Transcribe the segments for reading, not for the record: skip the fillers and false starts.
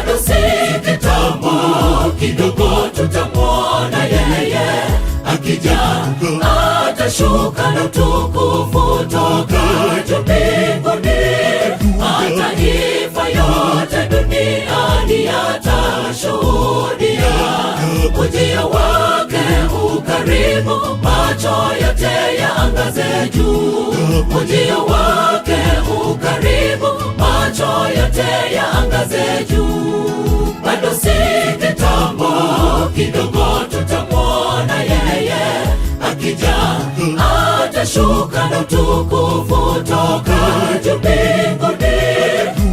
bado si kitambo kidogo tutamwona yeye akija, atashuka na utukufu toka juu mbinguni. Mataifa yote duniani yatashuhudia ujio wake ukaribu, macho yote yaangaze juu. Ujio wake ukaribu, macho yote yaangaze juu. Bado si kitambo kidogo tutamwona yeye akija, atashuka na utukufu toka juu mbinguni.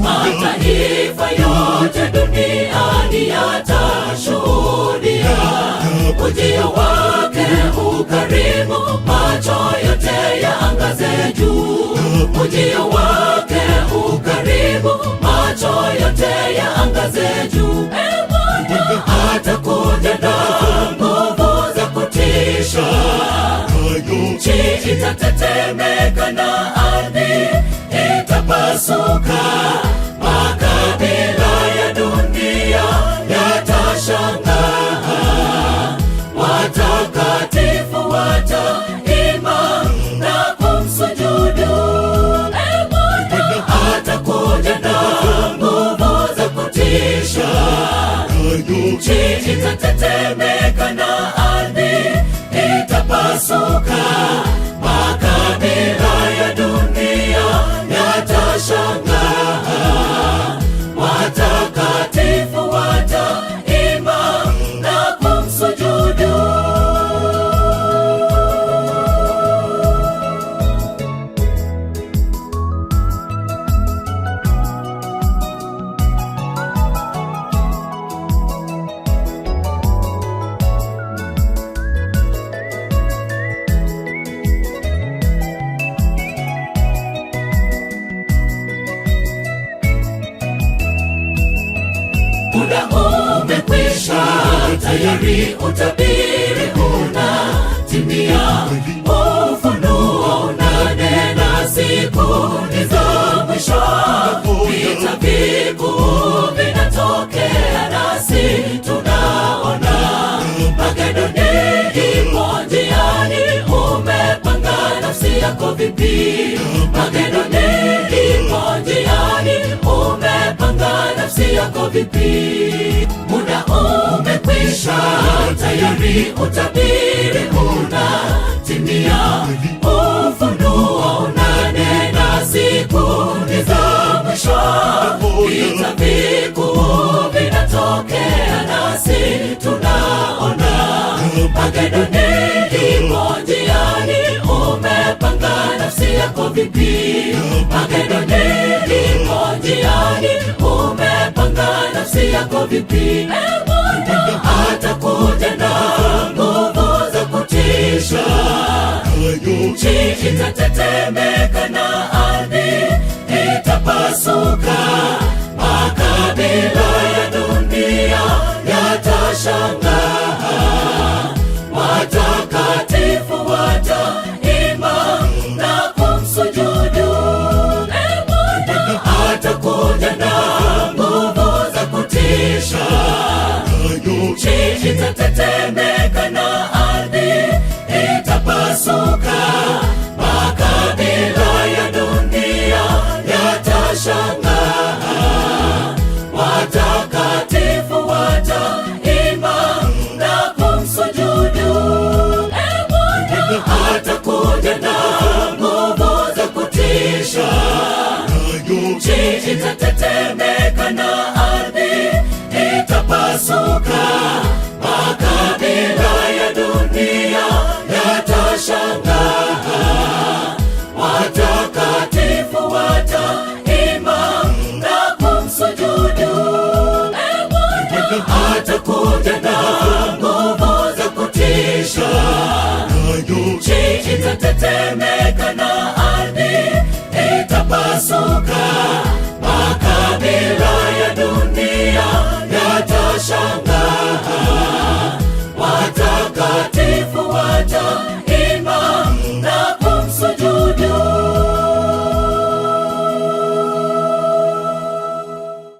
Mataifa yote duniani yatashuhudia ujio wake ukaribu, macho yote yaangaze juu. Ujio wake ukaribu, macho yote yaangaze juu. Atakuja na nguvu za kutisha, nchi itatetemeka na ardhi itapasuka. Makabila ya dunia yatashangaa, watakatifu wataimba na kumsujudu. Atakuja na nguvu za kutisha, nchi itatetemeka na ardhi itapasuka. Makabila ya dunia yatashangaa, watakatifu wataimba na kumsujudu. Muda umekwisha, tayari utabiri unatimia. Ufunuo unanena siku ni za mwisho. Vita vikuu vinatokea nasi tunaona. Magedoni ipo njiani, umepanga nafsi yako vipi? Magedoni ipo njiani, umepanga nafsi yako vipi? Muda umekwisha, tayari utabiri unatimia. Ufunuo unanena siku ni za mwisho. Vita vikuu vinatokea nasi tunaona. Magedoni ipo njiani, umepanga nafsi yako vipi? Magedoni ipo njiani, umepanga nafsi yako vipi? Atakuja na nguvu za kutisha, nchi itatetemeka na ardhi itapasuka. Makabila ya dunia yatashangaa, watakatifu wataimba na kumsujudu. Atakuja na nguvu za kutisha, nchi itatetemeka na ardhi itapasuka. Makabila ya dunia yatashangaa, watakatifu wataimba na kumsujudu. Atakuja na nguvu za kutisha, nchi itatetemeka na ardhi itapasuka. Makabila ya dunia yatashangaa, watakatifu wataimba na kumsujudu. Atakuja na nguvu za kutisha, nchi itatetemeka na ardhi itapasuka. Makabila ya dunia yatashangaa, watakatifu wataimba